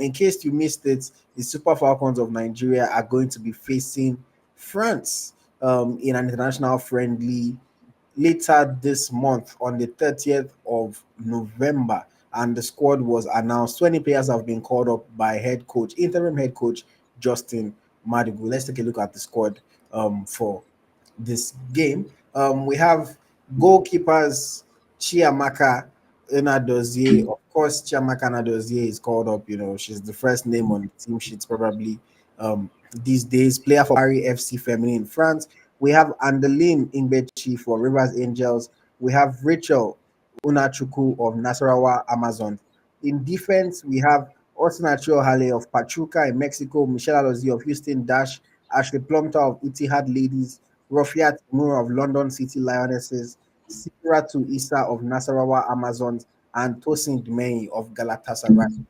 in case you missed it, the Super Falcons of Nigeria are going to be facing France in an international friendly later this month on the 30th of November. And the squad was announced. 20 players have been called up by interim head coach Justin Madugu. Let's take a look at the squad for this game. We have goalkeepers Chiamaka Inadozie. Of course, Chiamaka Inadozie is called up. She's the first name on the team sheets probably these days. Player for Paris FC Feminine in France. We have Andeline Ingbechi for Rivers Angels. We have Rachel Unachuku of Nasarawa Amazons. In defense, we have Osinacho Hale of Pachuca in Mexico, Michelle Alozie of Houston Dash, Ashley Plumter of Etihad Ladies, Rafiat Moore of London City Lionesses, Siratu Issa of Nasarawa Amazons, and Tosin Dmei of Galatasaray.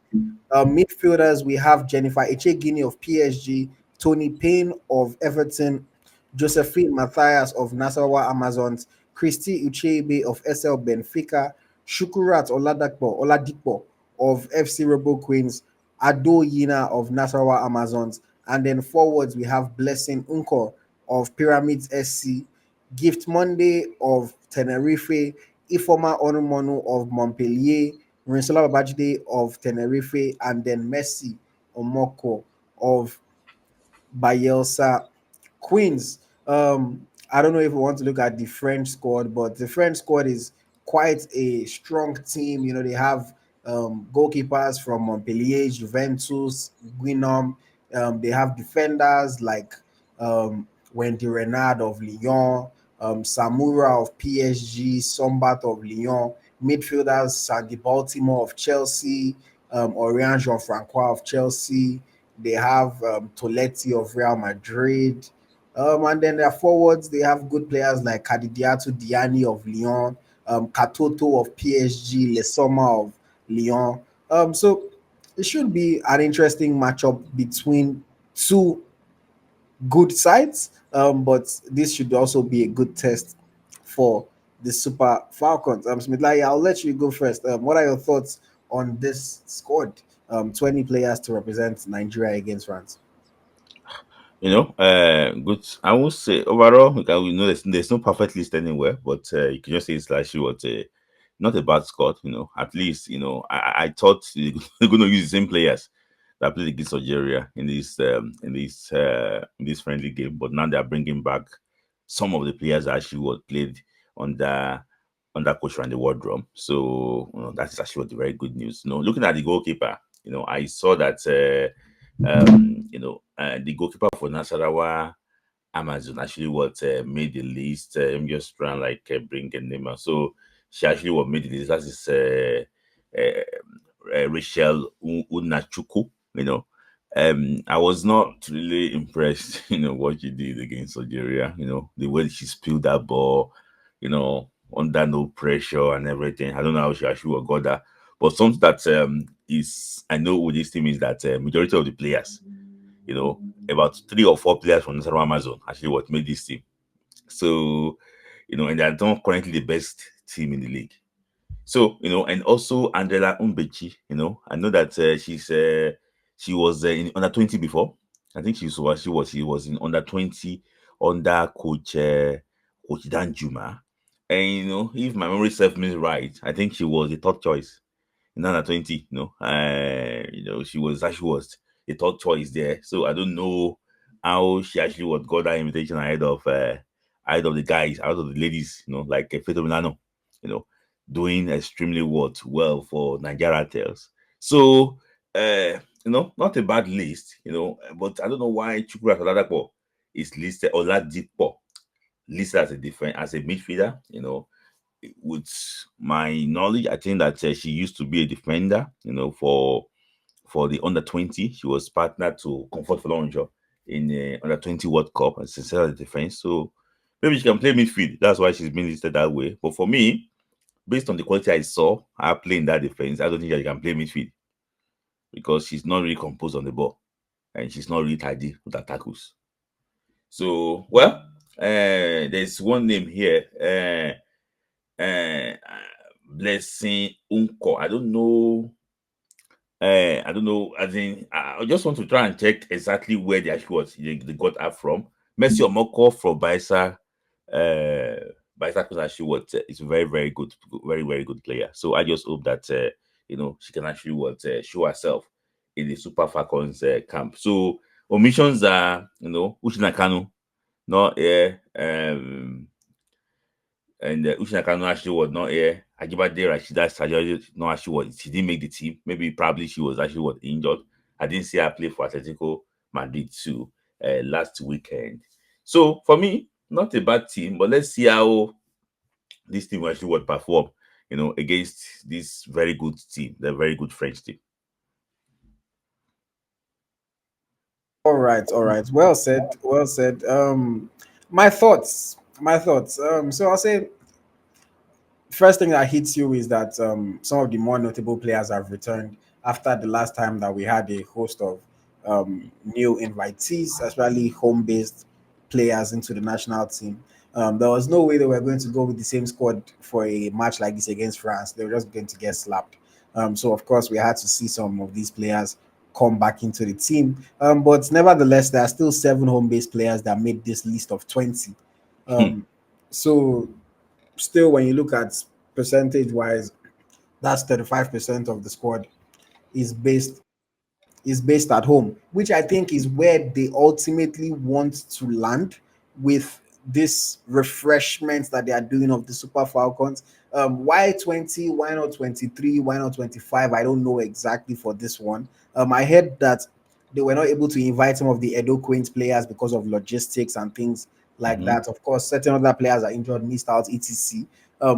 Midfielders, we have Jennifer Echegini of PSG, Tony Payne of Everton, Josephine Matthias of Nasarawa Amazons, Christy Uchebe of SL Benfica, Shukurat Oladipo of FC Robo Queens, Ado Yina of Nasarawa Amazons, and then forwards we have Blessing Unko of Pyramids SC, Gift Monday of Tenerife, Ifoma Onumonu of Montpellier, Rinsola Babajide of Tenerife, and then Messi Omoko of Bielsa Queens. I don't know if we want to look at the French squad, but the French squad is quite a strong team. They have goalkeepers from Montpellier, Juventus, Guinam. They have defenders like Wendy Renard of Lyon, Samura of PSG, Sombat of Lyon, midfielders Sandy Baltimore of Chelsea, Orient Jean Francois of Chelsea. They have Toletti of Real Madrid. And then their forwards, they have good players like Kadidiatu Diani of Lyon, Katoto of PSG, Lesoma of Lyon. So it should be an interesting matchup between two good sides. But this should also be a good test for the Super Falcons. Smith Layi, I'll let you go first. What are your thoughts on this squad? 20 players to represent Nigeria against France. Good. I won't say overall. We know there's no perfect list anywhere, but you can just say it's like what not a bad squad. At least I thought they're going to use the same players that played against Algeria in this friendly game, but now they are bringing back some of the players that actually what played under under coach Randy Wardrum. So that is actually what the very good news. Looking at the goalkeeper, I saw that the goalkeeper for Nasarawa Amazon actually what made the list. I'm just trying like bring a name out. So she actually what made the list. That is Rachel Unachuku. I was not really impressed. What she did against Algeria. The way she spilled that ball. Under no pressure and everything. I don't know how she actually got that. But something that is I know with this team is that majority of the players, about 3 or 4 players from Nasarawa Amazon actually what made this team. So, and they're not currently the best team in the league. So, and also Angela Umbechi, I know that she was in under 20 before. I think she was in under 20 under coach Dan Juma. And if my memory serves me right, I think she was the third choice in under 20. She was the third choice there. So I don't know how she actually would got that invitation ahead of the guys, out of the ladies, like Feto Milano, you know, doing extremely well for Nigeria Tales. So not a bad list, but I don't know why Chukwu Oladapo is listed Oladipo listed as a different as a midfielder, with my knowledge, I think that she used to be a defender, for the under 20. She was partner to Comfort Florentino in the under 20 World Cup as a center defense. So maybe she can play midfield. That's why she's been listed that way. But for me, based on the quality I saw her playing that defense, I don't think she can play midfield because she's not really composed on the ball and she's not really tidy with her tackles. So, well, there's one name here. Uh, Blessing Unko. I don't know I don't know. As in, I just want to try and check exactly where they actually was. They got her from. Messi Omoko from Baisa. Baisa because actually what is a very very good, very very good player. So I just hope that she can actually show herself in the Super Falcons camp. So omissions are Uchina Kanu not here. And Ushin Akano actually was not here. Ajibade Rashida Sajari no actually was. She didn't make the team. Maybe probably she was actually injured. I didn't see her play for Atletico Madrid too last weekend. So for me, not a bad team, but let's see how this team actually would perform. Against this very good team, the very good French team. All right, all right. Well said, well said. My thoughts. So I'll say first thing that hits you is that some of the more notable players have returned after the last time that we had a host of new invitees, especially home-based players into the national team. There was no way they were going to go with the same squad for a match like this against France. They were just going to get slapped. So of course we had to see some of these players come back into the team. But nevertheless, there are still 7 home-based players that made this list of 20. Hmm. Um, so still, when you look at percentage wise, that's 35% of the squad is based at home, which I think is where they ultimately want to land with this refreshment that they are doing of the Super Falcons. Why 20? Why not 23? Why not 25? I don't know exactly for this one. I heard that they were not able to invite some of the Edo Queens players because of logistics and things like Mhm. that. Of course, certain other players are injured, missed out, etc.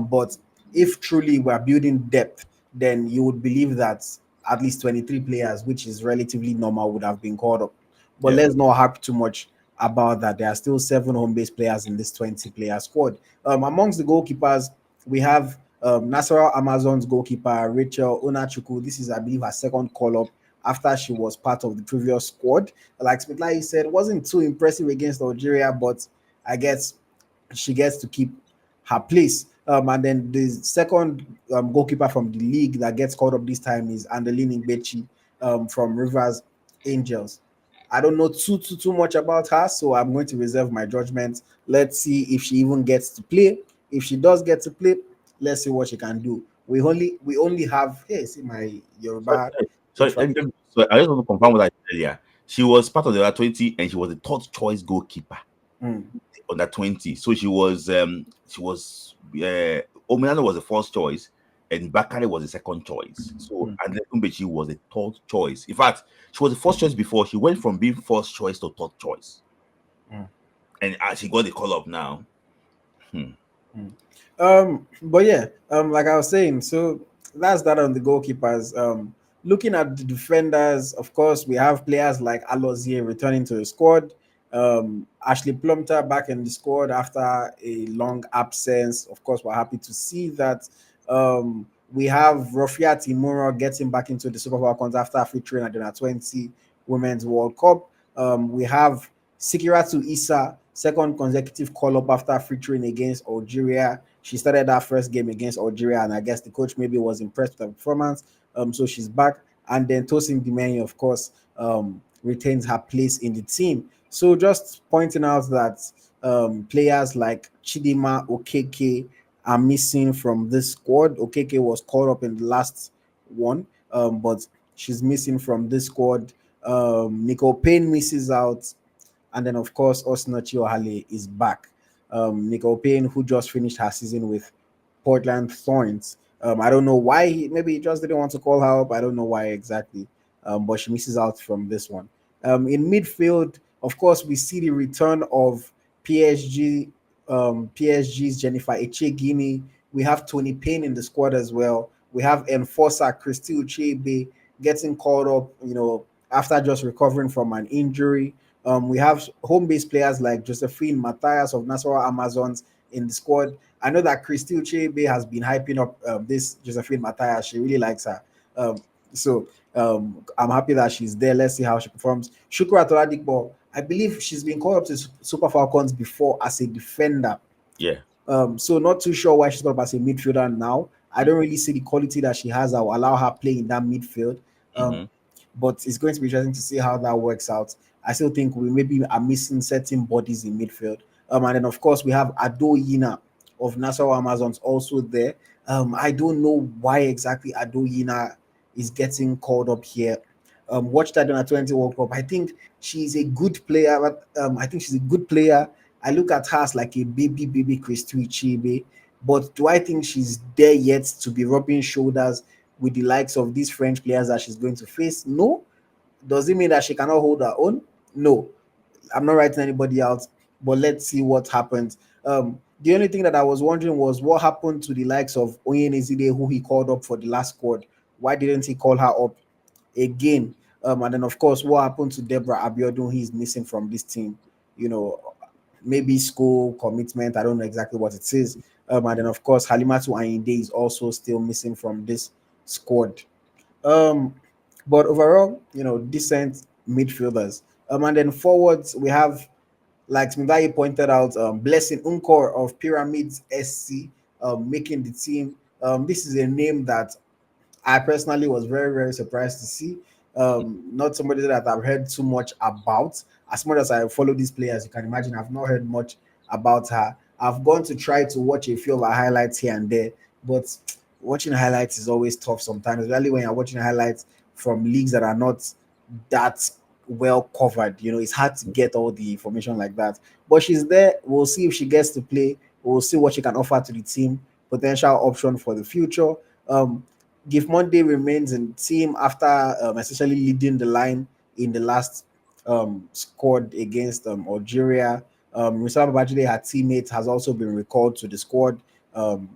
But if truly we're building depth, then you would believe that at least 23 players, which is relatively normal, would have been called up. But Yeah. let's not harp too much about that. There are still 7 home-based players in this 20-player squad. Amongst the goalkeepers, we have Nasara Amazon's goalkeeper, Rachel Onachuku. This is, I believe, her second call-up after she was part of the previous squad. Like Smith Layi said, wasn't too impressive against Algeria, but I guess she gets to keep her place. And then the second goalkeeper from the league that gets called up this time is Andeline Ingbechi from Rivers Angels. I don't know too much about her, so I'm going to reserve my judgment. Let's see if she even gets to play. If she does get to play, let's see what she can do. We only have, hey, see my Sorry, Yoruba sorry, information. so I just want to confirm what I said earlier. She was part of the under 20 and she was the third choice goalkeeper Mm, under 20. So she was Ominano was the first choice and Bakari was the second choice. So mm, and then Umbechi was the third choice. In fact, she was the first choice before. She went from being first choice to third choice. mm. And as she got the call up now. Hmm. Mm. But yeah, like I was saying, so that's that on the goalkeepers. Looking at the defenders, of course, we have players like Alozie returning to the squad. Ashley Plumter back in the squad after a long absence. Of course, we're happy to see that. We have Rofia Timura getting back into the Super Falcons after featuring at the under 20 Women's World Cup. We have Sikiratu Issa, second consecutive call up after featuring against Algeria. She started that first game against Algeria, and I guess the coach maybe was impressed with her performance. So she's back. And then Tosin Dimeni, of course, retains her place in the team. So just pointing out that players like Chidima Okeke are missing from this squad. Okeke was called up in the last one, but she's missing from this squad. Nicole Payne misses out, and then, of course, Osinachi Ohale is back. Nicole Payne, who just finished her season with Portland Thorns. I don't know why. Maybe he just didn't want to call her up. I don't know why exactly. But she misses out from this one. In midfield, of course, we see the return of PSG. PSG's Jennifer Echegini. We have Tony Payne in the squad as well. We have enforcer Christy Uchebe getting called up, after just recovering from an injury. We have home-based players like Josephine Matthias of Nassau Amazons in the squad. I know that Christy Uchebe has been hyping up this Josephine Matthias. She really likes her. So I'm happy that she's there. Let's see how she performs. Shukra Toradikbo, I believe she's been called up to Super Falcons before as a defender. Yeah. So not too sure why she's got up as a midfielder now. I don't really see the quality that she has that will allow her play in that midfield. Mm-hmm. But it's going to be interesting to see how that works out. I still think we maybe are missing certain bodies in midfield. And then of course we have Ado Yina of Nassau Amazons also there. I don't know why exactly Ado Yina is getting called up here. Watched that on a 20 World Cup. I think she's a good player, but I think she's a good player. I look at her as like a baby Christy Chibe. But do I think she's there yet to be rubbing shoulders with the likes of these French players that she's going to face? No. Does it mean that she cannot hold her own? No. I'm not writing anybody out, but let's see what happens. The only thing that I was wondering was what happened to the likes of Oyenezide, who he called up for the last squad. Why didn't he call her up again? And then, of course, what happened to Deborah Abiodun? He's missing from this team. You know, maybe school commitment. I don't know exactly what it is. And then, of course, Halimatu Ayinde is also still missing from this squad. Um, but overall, decent midfielders. And then forwards, we have, like Smithai pointed out, Blessing Unkor of Pyramids SC making the team. This is a name that I personally was very, very surprised to see. Not somebody that I've heard too much about. As much as I follow these players, you can imagine I've not heard much about her. I've gone to try to watch a few of her highlights here and there, but watching highlights is always tough sometimes, especially when you're watching highlights from leagues that are not that well covered. It's hard to get all the information like that. But she's there. We'll see if she gets to play. We'll see what she can offer to the team. Potential option for the future. Um, Gift Monday remains in the team after essentially leading the line in the last squad against Algeria. Musab Bajide, her teammate, has also been recalled to the squad.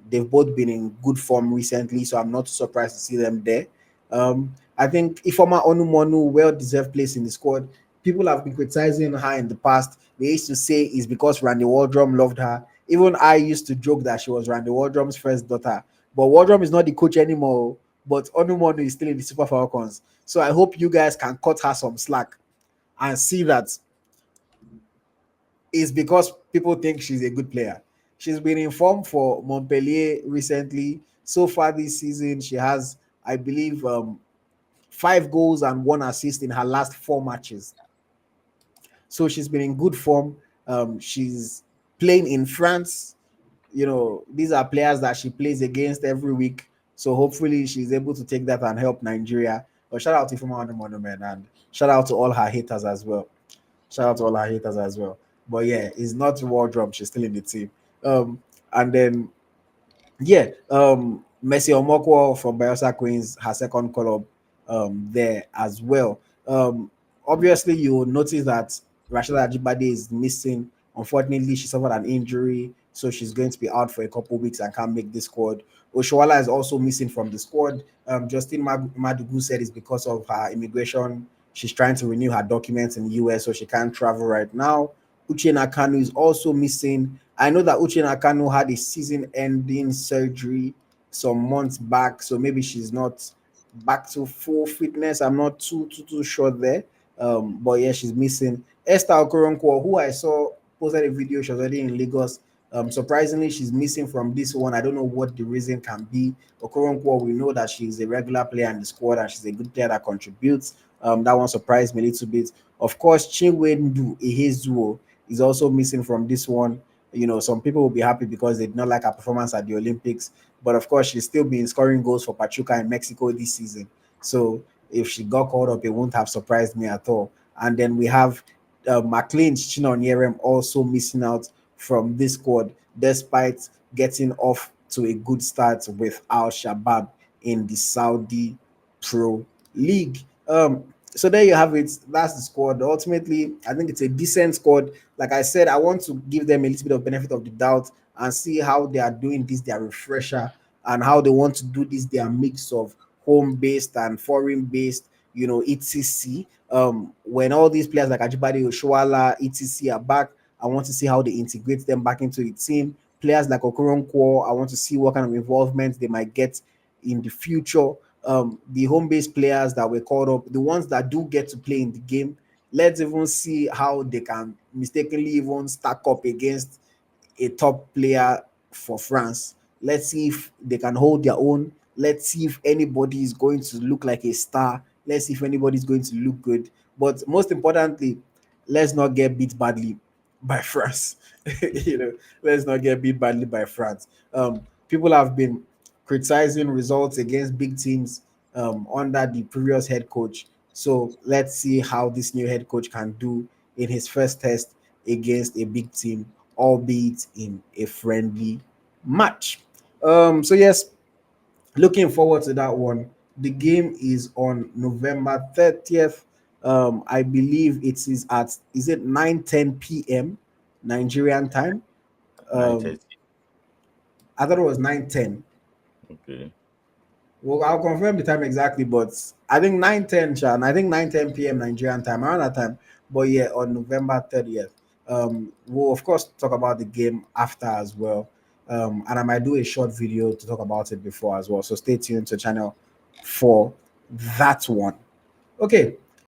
They've both been in good form recently, so I'm not surprised to see them there. I think Ifoma Onumonu, well-deserved place in the squad. People have been criticizing her in the past. They used to say it's because Randy Waldrum loved her. Even I used to joke that she was Randy Waldrum's first daughter. But Waldrum is not the coach anymore. But Onumonu is still in the Super Falcons. So I hope you guys can cut her some slack and see that it's because people think she's a good player. She's been informed for Montpellier recently. So far this season, she has, I believe, 5 goals and 1 assist in her last 4 matches. So she's been in good form. She's playing in France. These are players that she plays against every week. So hopefully she's able to take that and help Nigeria. But shout out to Ifeoma Monument, and shout out to all her haters as well. Shout out to all her haters as well. But yeah, it's not wardrobe. She's still in the team. And then yeah, Messi Omokwo from Bayelsa Queens, her second call up there as well. Obviously, you will notice that Rashida Ajibade is missing. Unfortunately, she suffered an injury, so she's going to be out for a couple weeks and can't make the squad. Oshwala is also missing from the squad. Justin Madugu said it's because of her immigration. She's trying to renew her documents in the US, so she can't travel right now. Uche Nakanu is also missing. I know that Uche Nakano had a season-ending surgery some months back, so maybe she's not back to full fitness. I'm not too sure there. But yeah, she's missing. Esther Okoronkwo, who I saw posted a video, she was already in Lagos. Surprisingly, she's missing from this one. I don't know what the reason can be. Okoronkwo, we know that she's a regular player in the squad and she's a good player that contributes. That one surprised me a little bit. Of course, Chinwendu Ihezuo is also missing from this one. Some people will be happy because they did not like her performance at the Olympics. But of course, she's still been scoring goals for Pachuca in Mexico this season. So if she got called up, it won't have surprised me at all. And then we have McLean Chinonyerem also missing out from this squad, despite getting off to a good start with Al Shabab in the Saudi Pro League. So there you have it. That's the squad. Ultimately, I think it's a decent squad. Like I said, I want to give them a little bit of benefit of the doubt and see how they are doing this, their refresher, and how they want to do this, their mix of home-based and foreign-based, etc. When all these players like Ajibade Oshuala, etc. are back, I want to see how they integrate them back into the team. Players like Okoronkwo, I want to see what kind of involvement they might get in the future. The home-based players that were called up, the ones that do get to play in the game, let's even see how they can mistakenly even stack up against a top player for France. Let's see if they can hold their own. Let's see if anybody is going to look like a star Let's see if anybody's going to look good. But most importantly, let's not get beat badly by France. Let's not get beat badly by France. People have been criticizing results against big teams under the previous head coach. So let's see how this new head coach can do in his first test against a big team, albeit in a friendly match. So yes, looking forward to that one. The game is on November 30th. I believe it is at, is it 9:10 p.m. Nigerian time? Nine Um, thirty. I thought it was 9:10. Okay. Well, I'll confirm the time exactly, but I think 9:10, Sean. I think 9:10 p.m. Nigerian time, around that time. But yeah, on November 30th. We'll of course talk about the game after as well. And I might do a short video to talk about it before as well. So stay tuned to channel for that one. Okay.